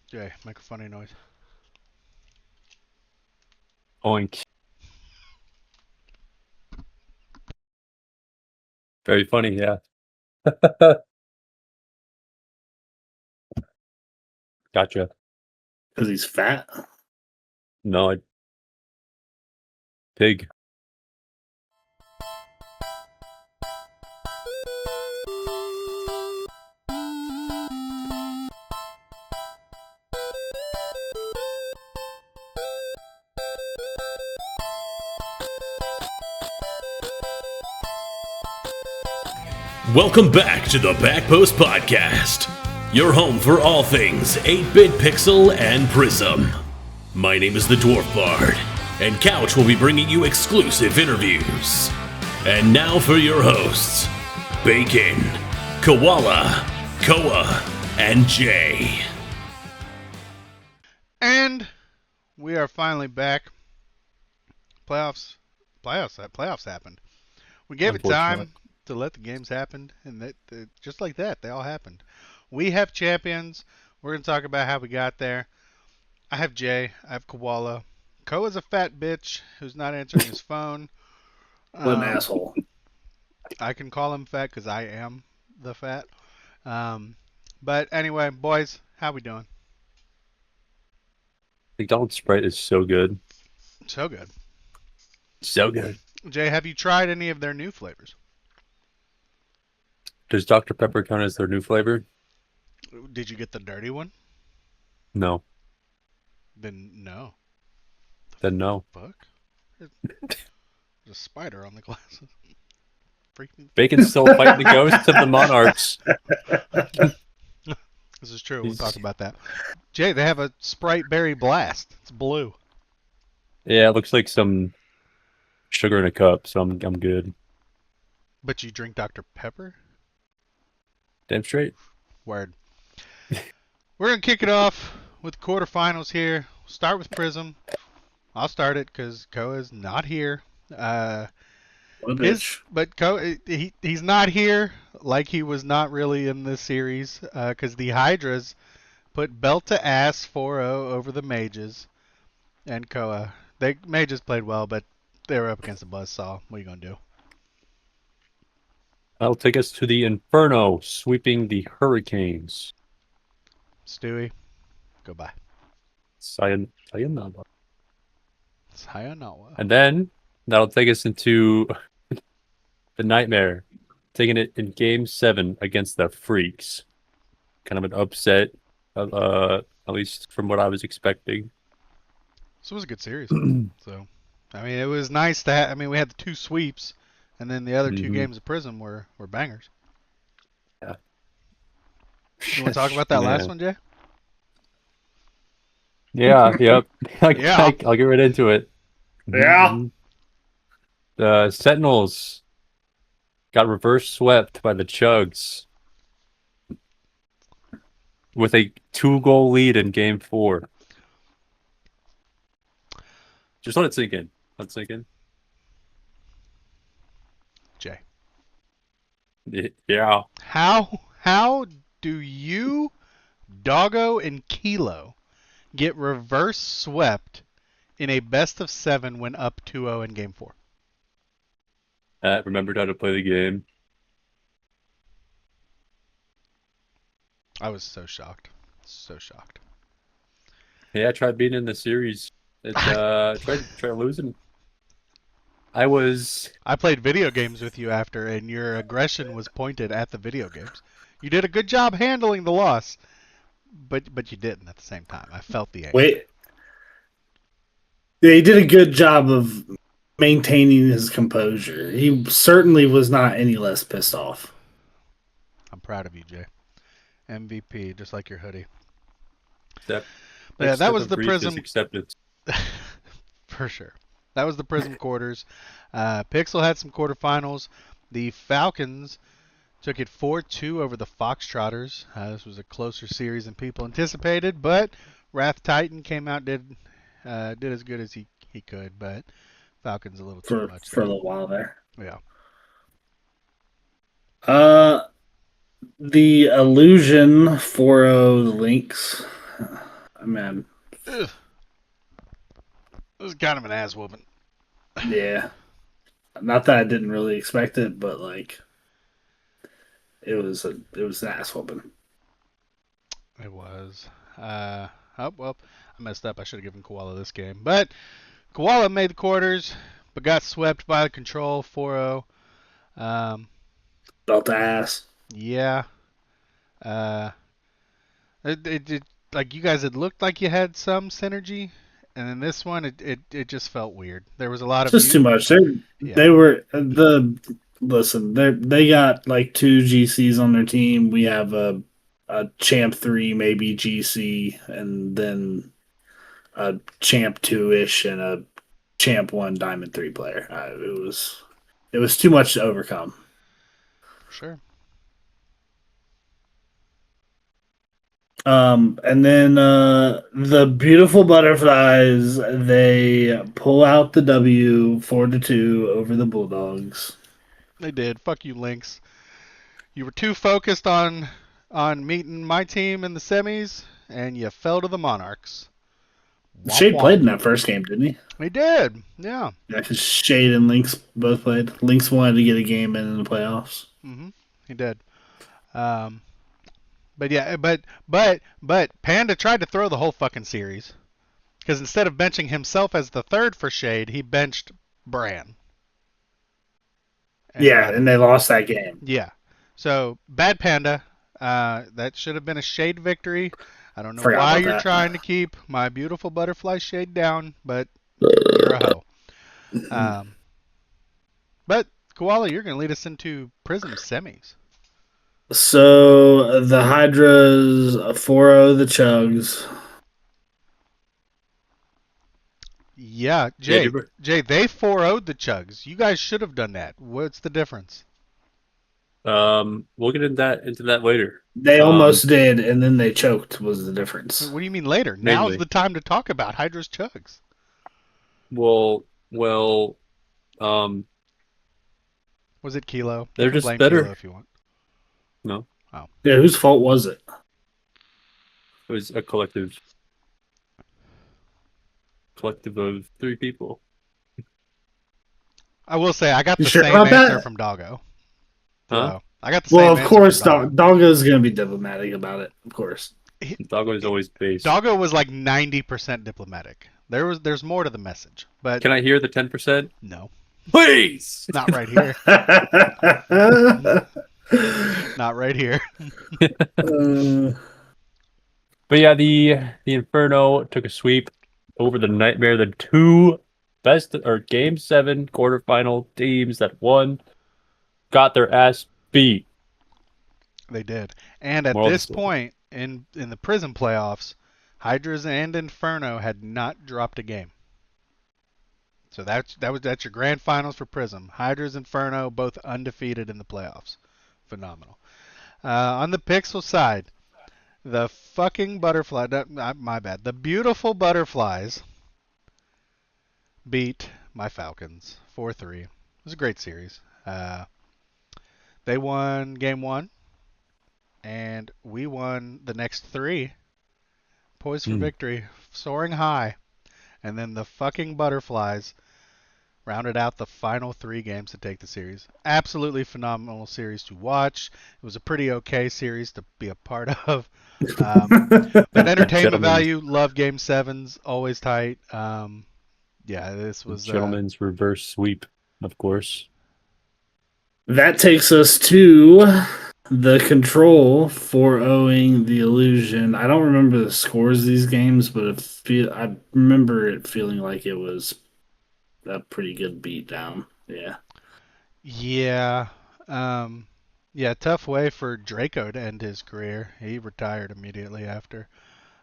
Jay, make a funny noise. Oink. Very funny, yeah. Gotcha. Because he's fat. No, pig. Welcome back to the Backpost Podcast, your home for all things 8-bit pixel and Prism. My name is the Dwarf Bard, and Couch will be bringing you exclusive interviews. And now for your hosts, Bacon, Koala, Koa, and Jay. And we are finally back. Playoffs happened. We gave it time to let the games happen, and just like that, they all happened. We have champions. We're going to talk about how we got there. I have Jay. I have Koala. Koa's a fat bitch who's not answering his phone. What an asshole. I can call him fat because I am the fat. But anyway, boys, how we doing? McDonald's Sprite is so good. So good. So good. Jay, have you tried any of their new flavors? Does Dr. Pepper count as their new flavor? Did you get the dirty one? No. Then no. Then no. Fuck. There's a spider on the glasses. Freak me. Bacon's still fighting the ghosts of the monarchs. This is true. We'll talk about that. Jay, they have a Sprite Berry Blast. It's blue. Yeah, it looks like some sugar in a cup, so I'm good. But you drink Dr. Pepper? Damn straight. Word. We're going to kick it off with quarterfinals here. Start with Prism. I'll start it because Koa's not here. What a bitch. But he's not here like he was not really in this series because the Hydras put belt to ass 4-0 over the Mages. And Koa. Mages played well, but they were up against the Buzzsaw. What are you going to do? That'll take us to the Inferno, sweeping the Hurricanes. Stewie, goodbye. Sayonara. Sayonara. And then that'll take us into the Nightmare, taking it in Game 7 against the Freaks. Kind of an upset, at least from what I was expecting. This was a good series. So, I mean, it was nice to have. I mean, we had the two sweeps, and then the other two games of Prism were bangers. Yeah. You want to talk about that last one, Jay? Yeah, yep. Yeah. I'll get right into it. Yeah. The Sentinels got reverse swept by the Chugs with a 2-goal lead in Game 4. Just let it sink in. Let it sink in. Jay. Yeah. How do you, Doggo, and Kilo get reverse swept in a best of 7 when up 2-0 in Game 4? Remembered how to play the game. I was so shocked. So shocked. Yeah, I tried being in the series. Tried losing. I played video games with you after, and your aggression was pointed at the video games. You did a good job handling the loss, but you didn't at the same time. I felt the anger. Wait. Yeah, he did a good job of maintaining his composure. He certainly was not any less pissed off. I'm proud of you, Jay. MVP, just like your hoodie. that was the Prism acceptance. for sure. That was the Prism quarters. Pixel had some quarterfinals. The Falcons took it 4-2 over the Foxtrotters. This was a closer series than people anticipated, but Wrath Titan came out did as good as he could, but Falcons a little too much for a little while there. Yeah. The Illusion 4-0 the Lynx. man. Ugh. It was kind of an ass whooping. Yeah. Not that I didn't really expect it, but like it was an ass whooping. It was. Oh, well, I messed up. I should have given Koala this game. But Koala made the quarters, but got swept by the control 4-0. Belt the ass. Yeah. Uh, it like you guys had looked like you had some synergy, and then this one it just felt weird. There was a lot It's of just too much. Yeah. They were listen, they got like 2 GCs on their team. We have a champ 3, maybe GC, and then a champ 2-ish and a champ 1 diamond 3 player. It was too much to overcome. Sure. And then the beautiful butterflies, they pull out the W 4-2 over the Bulldogs. They did. Fuck you, Lynx. You were too focused on meeting my team in the semis, and you fell to the Monarchs. Womp Shade womp. played in that first game, didn't he? He did. Yeah. Yeah, because Shade and Lynx both played. Lynx wanted to get a game in the playoffs. He did. But yeah, but Panda tried to throw the whole fucking series, because instead of benching himself as the third for Shade, he benched Bran. And they lost that game. Yeah. So bad Panda. That should have been a Shade victory. I don't know Forgot why about you're that. trying to keep my beautiful butterfly Shade down, but you're a hoe. But Koala, you're going to lead us into Prism semis. So the Hydras 4-0 the Chugs. Yeah, Jay, they 4-0'd the Chugs. You guys should have done that. What's the difference? We'll get into that later. They almost did, and then they choked. Was the difference? What do you mean later? Mainly. Now's the time to talk about Hydra's Chugs. Well, was it Kilo? They're You can just blame better. Kilo if you want. No. Oh. Yeah, whose fault was it? It was a collective of 3 people. I will say I got You the sure same about answer that? from Doggo. Huh? So, I got the same Well, of answer course, from Doggo. Doggo's going to be diplomatic about it. Of course. Doggo is always based. Doggo was like 90% diplomatic. There's more to the message, but Can I hear the 10%? no, Please! not right here. Not right here. But yeah, the Inferno took a sweep over the Nightmare. The 2 Game 7 quarterfinal teams that won got their ass beat. They did. And at Moral this story. point in the Prism playoffs, Hydras and Inferno had not dropped a game. So that's your grand finals for Prism. Hydras, Inferno, both undefeated in the playoffs. Phenomenal. On the Pixel side, the fucking butterfly, my bad, the beautiful butterflies beat my Falcons 4-3. It was a great series. They won game 1, and we won the next 3. Poised for victory, soaring high. And then the fucking butterflies rounded out the final 3 games to take the series. Absolutely phenomenal series to watch. It was a pretty okay series to be a part of. But entertainment value, love game 7s, always tight. Yeah, this was Gentleman's reverse sweep, of course. That takes us to the Control 4-0ing the Illusion. I don't remember the scores of these games, but I remember it feeling like it was a pretty good beatdown. Yeah. Yeah. Yeah, tough way for Draco to end his career. He retired immediately after.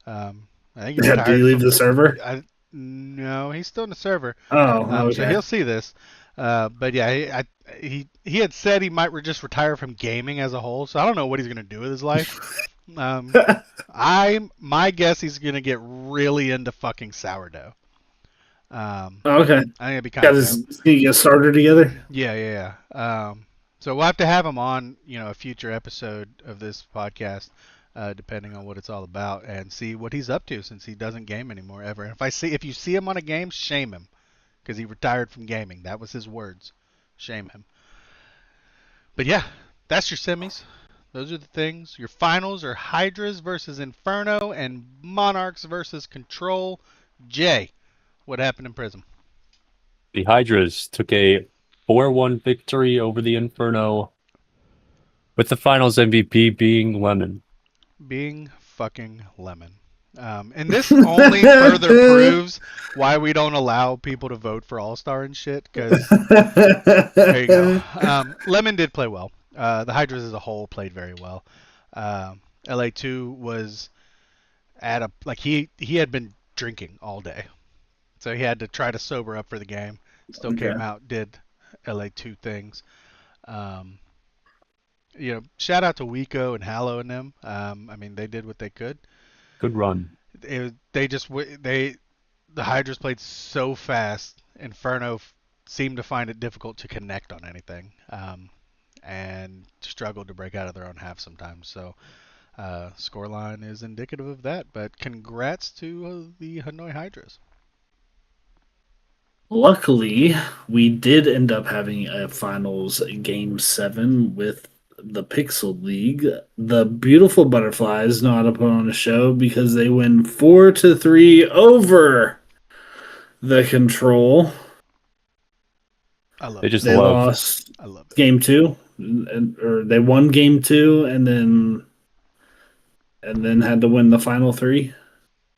I think he retired. Did he leave the server? No, he's still in the server. Oh, okay. So he'll see this. But yeah, he had said he might just retire from gaming as a whole. So I don't know what he's gonna do with his life. My guess he's gonna get really into fucking sourdough. Okay. I think it'd be kind of dope. Can you get started together? Yeah. So we'll have to have him on, a future episode of this podcast. depending on what it's all about, and see what he's up to since he doesn't game anymore ever. And if you see him on a game, shame him because he retired from gaming. That was his words. Shame him. But yeah, that's your semis. Those are the things. Your finals are Hydras versus Inferno and Monarchs versus Control. Jay, what happened in Prism? The Hydras took a 4-1 victory over the Inferno, with the finals MVP being Lemon. Being fucking Lemon. And this only further proves why we don't allow people to vote for All-Star and shit, because there you go. Lemon did play well. The Hydras as a whole played very well. LA2 was he had been drinking all day, so he had to try to sober up for the game. Still came out, did LA2 things. Shout out to Wico and Hallow and them. I mean, they did what they could. Good run. The Hydras played so fast. Inferno seemed to find it difficult to connect on anything, and struggled to break out of their own half sometimes. So, scoreline is indicative of that. But congrats to the Hanoi Hydras. Luckily, we did end up having a finals game 7 with the Pixel League. The beautiful butterflies know how to put on a show because they win 4-3 over the Control. I love They just They love. lost I love it. game 2, or they won game 2, and then had to win the final 3.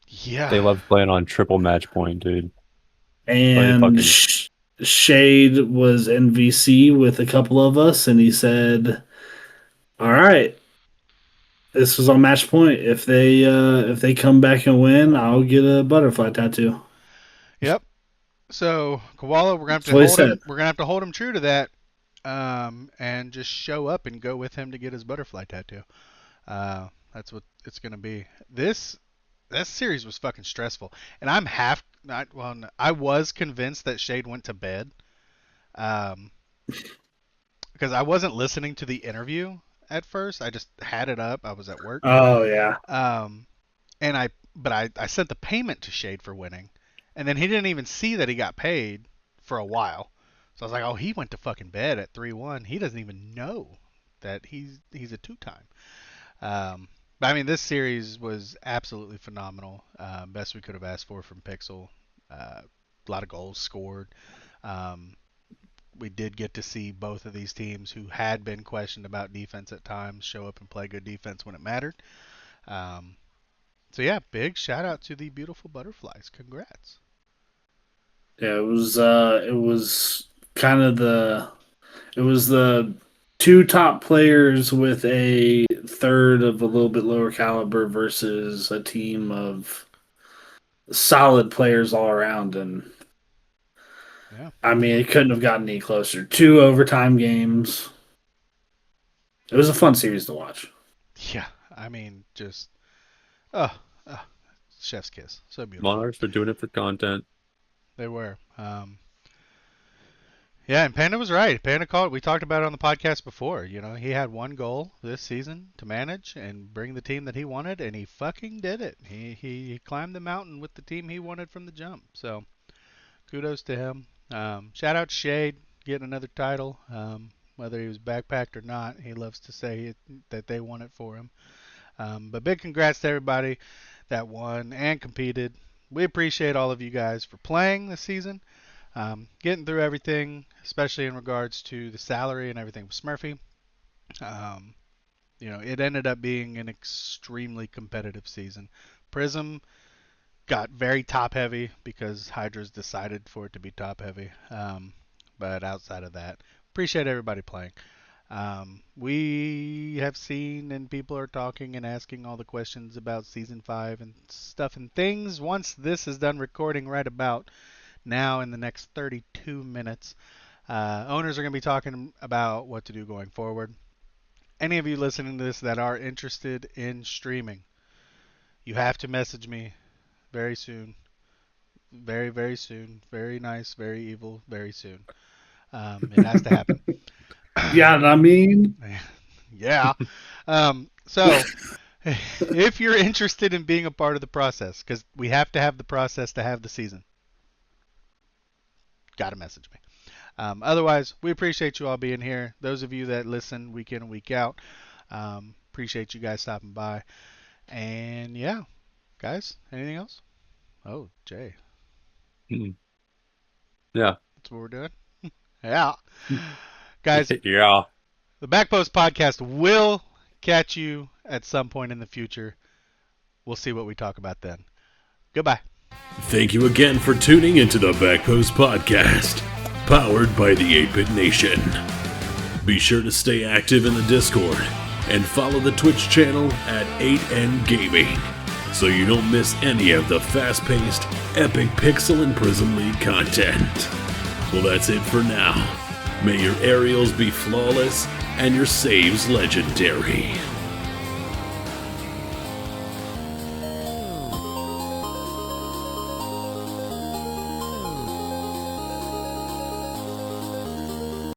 Yeah. They love playing on triple match point, dude. And Shade was NVC with a couple of us, and he said, "All right, this was on match point. If they come back and win, I'll get a butterfly tattoo." Yep. So Koala, we're gonna have to That's what he hold him. said. We're gonna have to hold him true to that, and just show up and go with him to get his butterfly tattoo. That's what it's gonna be. This series was fucking stressful, and I was convinced that Shade went to bed, because I wasn't listening to the interview at first. I just had it up. I was at work. Oh yeah. But I sent the payment to Shade for winning, and then he didn't even see that he got paid for a while. So I was like, oh, he went to fucking bed at 3-1. He doesn't even know that he's a 2-time. But I mean, this series was absolutely phenomenal. Best we could have asked for from Pixel. A lot of goals scored. We did get to see both of these teams who had been questioned about defense at times show up and play good defense when it mattered. So yeah, big shout out to the beautiful butterflies. Congrats. Yeah, it was kind of the two top players with a third of a little bit lower caliber versus a team of solid players all around, and Yeah. I mean, it couldn't have gotten any closer. 2 overtime games. It was a fun series to watch. Yeah, I mean, just oh, chef's kiss. So beautiful. Monarchs are doing it for content. They were. Yeah, and Panda was right. Panda called. We talked about it on the podcast before. You know, he had one goal this season to manage and bring the team that he wanted, and he fucking did it. He climbed the mountain with the team he wanted from the jump. So, kudos to him. Shout out to Shade getting another title. Whether he was backpacked or not, he loves to say that they won it for him. But big congrats to everybody that won and competed. We appreciate all of you guys for playing this season. Getting through everything, especially in regards to the salary and everything with Smurfy. It ended up being an extremely competitive season. Prism got very top heavy because Hydra's decided for it to be top heavy. But outside of that, appreciate everybody playing. We have seen and people are talking and asking all the questions about season 5 and stuff and things. Once this is done recording right about now in the next 32 minutes, owners are going to be talking about what to do going forward. Any of you listening to this that are interested in streaming, you have to message me very soon. Very, very soon. Very nice, very evil, very soon. It has to happen. Yeah, I mean, Yeah. So if you're interested in being a part of the process, because we have to have the process to have the season, gotta message me. Otherwise, we appreciate you all being here. Those of you that listen week in and week out, appreciate you guys stopping by. And yeah, guys, anything else? Oh, Jay. Yeah. That's what we're doing? Yeah. Guys, Yeah. the Backpost Podcast will catch you at some point in the future. We'll see what we talk about then. Goodbye. Thank you again for tuning into the Backpost Podcast, powered by the 8-Bit Nation. Be sure to stay active in the Discord and follow the Twitch channel at 8N Gaming so you don't miss any of the fast-paced, epic Pixel and Prism League content. Well, that's it for now. May your aerials be flawless and your saves legendary.